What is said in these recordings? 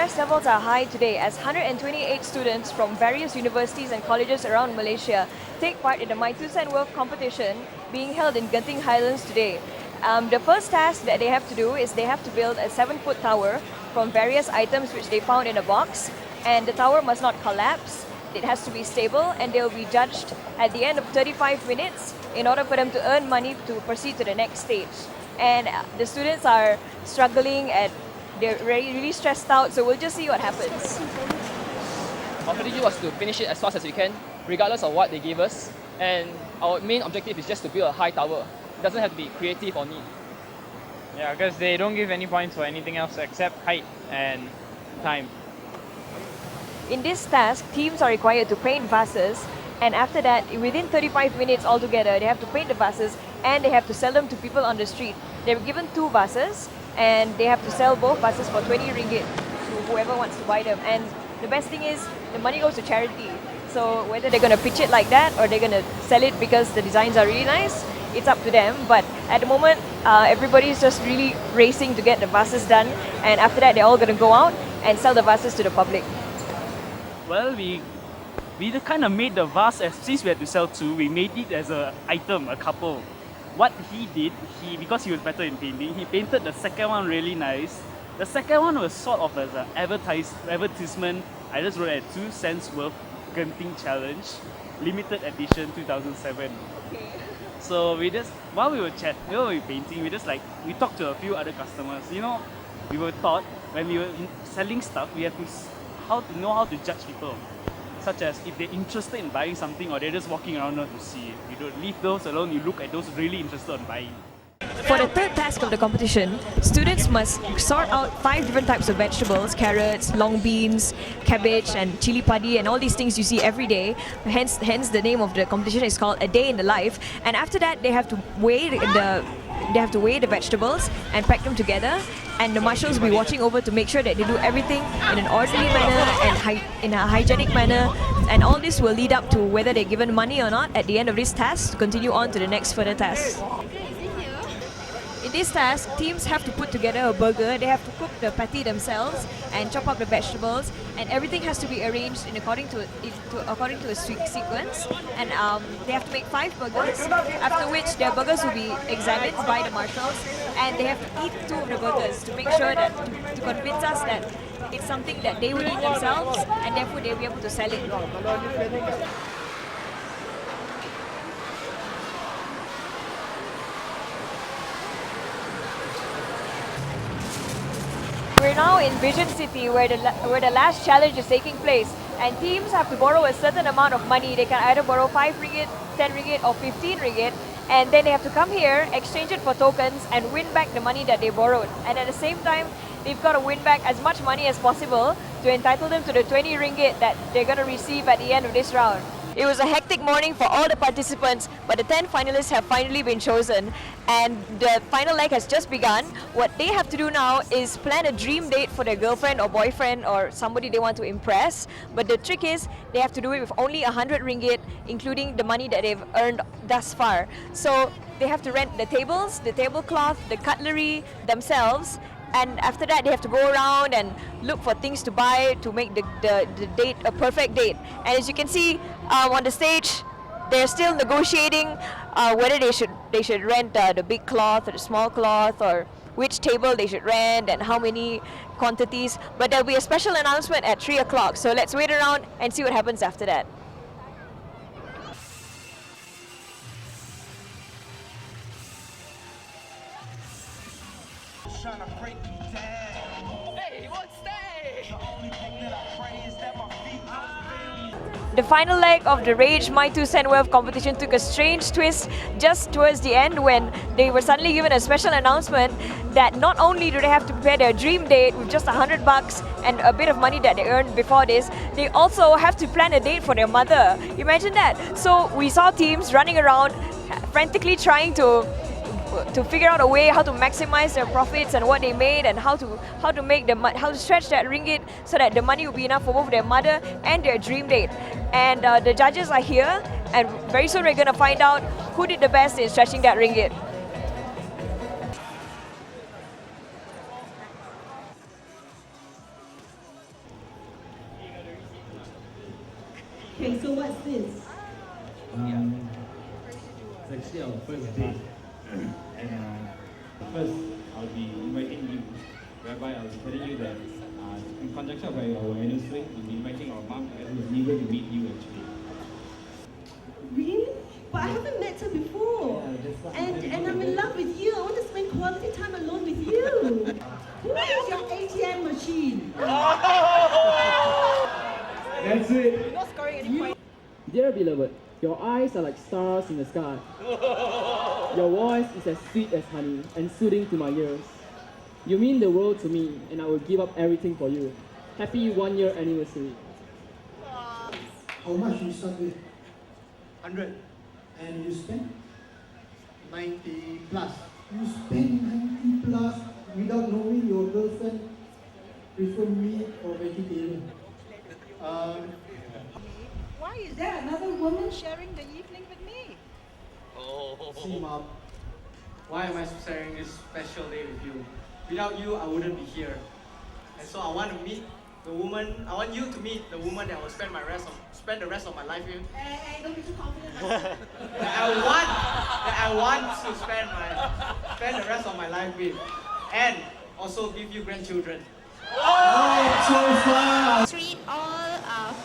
stress levels are high today as 128 students from various universities and colleges around Malaysia take part in the My Two Cent Worth competition being held in Genting Highlands today. The first task that they have to do is they have to build a 7-foot tower from various items which they found in a box, and the tower must not collapse. It has to be stable, and they will be judged at the end of 35 minutes in order for them to earn money to proceed to the next stage. And the students are struggling and they're really stressed out, so we'll just see what happens. Our strategy was to finish it as fast as we can, regardless of what they give us. And our main objective is just to build a high tower. It doesn't have to be creative or neat. Yeah, because they don't give any points for anything else except height and time. In this task, teams are required to paint vases, and after that, within 35 minutes altogether, they have to paint the vases and they have to sell them to people on the street. They're given 2 vases and they have to sell both vases for 20 ringgit to whoever wants to buy them. And the best thing is, the money goes to charity. So whether they're going to pitch it like that or they're going to sell it because the designs are really nice, it's up to them. But at the moment, everybody's just really racing to get the vases done, and after that, they're all going to go out and sell the vases to the public. Well, we kind of made the vase since we had to sell 2, we made it as an item, a couple. What he did, because he was better in painting, he painted the second one really nice. The second one was sort of as an advertisement. I just wrote at 2 cents worth Genting Challenge, limited edition 2007. Okay. So we just, while we were painting, we talked to a few other customers. You know, we were taught when we were selling stuff, we have to know how to judge people, such as if they're interested in buying something or they're just walking around to see it. You don't leave those alone, you look at those really interested in buying. For the third task of the competition, students must sort out 5 different types of vegetables: carrots, long beans, cabbage, and chili padi, and all these things you see every day. Hence the name of the competition is called A Day in the Life. And after that, they have to weigh the vegetables and pack them together. And the marshals will be watching over to make sure that they do everything in an orderly manner and in a hygienic manner. And all this will lead up to whether they're given money or not at the end of this task to continue on to the next further task. In this task, teams have to put together a burger. They have to cook the patty themselves and chop up the vegetables, and everything has to be arranged according to a sequence. And they have to make 5 burgers, after which their burgers will be examined by the marshals, and they have to eat 2 of the burgers to make sure that to convince us that it's something that they would eat themselves, and therefore they'll be able to sell it. We're now in Vision City where the last challenge is taking place, and teams have to borrow a certain amount of money. They can either borrow 5 ringgit, 10 ringgit or 15 ringgit, and then they have to come here, exchange it for tokens and win back the money that they borrowed. And at the same time, they've got to win back as much money as possible to entitle them to the 20 ringgit that they're going to receive at the end of this round. It was a hectic morning for all the participants, but the 10 finalists have finally been chosen, and the final leg has just begun. What they have to do now is plan a dream date for their girlfriend or boyfriend or somebody they want to impress. But the trick is they have to do it with only 100 ringgit, including the money that they've earned thus far. So they have to rent the tables, the tablecloth, the cutlery themselves. And after that, they have to go around and look for things to buy to make the date a perfect date. And as you can see on the stage, they're still negotiating whether they should rent the big cloth or the small cloth, or which table they should rent and how many quantities. But there'll be a special announcement at 3 o'clock. So let's wait around and see what happens after that. Trying to break me down. Hey, he won't stay. The only thing that I pray is that my feet don't. The final leg of the R.AGE My 2 Cent Worth competition took a strange twist just towards the end, when they were suddenly given a special announcement that not only do they have to prepare their dream date with just 100 bucks and a bit of money that they earned before this, they also have to plan a date for their mother. Imagine that. So we saw teams running around frantically trying to figure out a way how to maximize their profits and what they made, and how to stretch that ringgit so that the money will be enough for both their mother and their dream date. And the judges are here, and very soon we're going to find out who did the best in stretching that ringgit. Okay, so what's this? It's actually our first date. And first, I'll be inviting you, whereby I'll be telling you that in conjunction with our anniversary, we'll be inviting our mom who's eager to meet you actually. Really? But I haven't met her before. Yeah, that's what And I'm in love with you. I want to spend quality time alone with you. Who is your ATM machine? That's it. Dear beloved, your eyes are like stars in the sky. Your voice is as sweet as honey and soothing to my ears. You mean the world to me, and I will give up everything for you. Happy 1-year anniversary. How much you start with? 100. And you spend? 90 plus. You spend 90 plus without knowing your girlfriend prefer meat or vegetarian. Why is there another woman sharing the evening with me? See, Mom, why am I sharing this special day with you? Without you, I wouldn't be here. And so I want to meet the woman. I want you to meet the woman that I will spend the rest of my life with. Hey, don't be too confident. That I want to spend the rest of my life with, and also give you grandchildren. Oh, so far! Treat all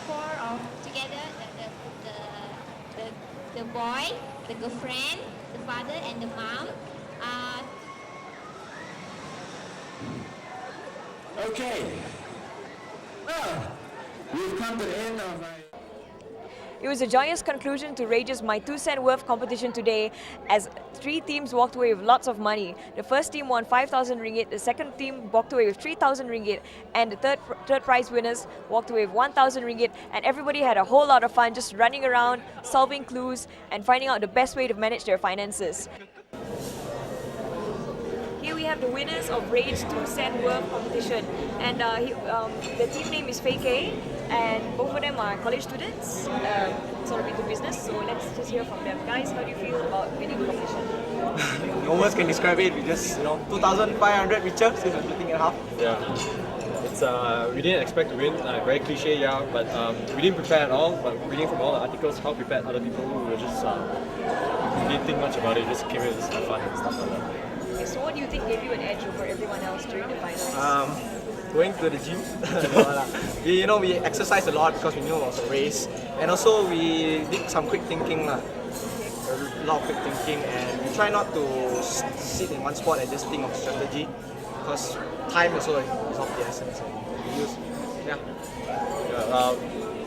four of together, the boy, the girlfriend, the father and the mom. Okay. Well, we've come to the end of It was a joyous conclusion to R.AGE's My 2 Cent Worth competition today, as 3 teams walked away with lots of money. The first team won 5,000 ringgit, the second team walked away with 3,000 ringgit, and the third prize winners walked away with 1,000 ringgit, and everybody had a whole lot of fun just running around, solving clues, and finding out the best way to manage their finances. Here we have the winners of R.AGE's 2 Cent Worth competition, and the team name is Fei K, and both of them are college students, sort of into business. So let's just hear from them. Guys, how do you feel about winning the competition? No words can describe it. We just 2,500 richer since we're splitting in half. Yeah, it's we didn't expect to win. Very cliche, yeah, but we didn't prepare at all. But reading from all the articles, how prepared other people who were just we didn't think much about it. Just came here just have fun and stuff like that. Okay, so what do you think gave you an edge over everyone else during the finals? Going to the gym. We exercised a lot because we knew it was a race, and also we did some quick thinking, a lot of quick thinking, and we try not to sit in one spot and just think of strategy, because time also is of the essence.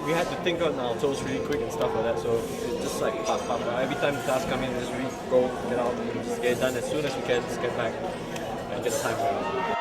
We had to think on our toes really quick and stuff like that. So it's just like every time the class come in, just really go, get out, and just get it done as soon as we can. Just get back and get the time right.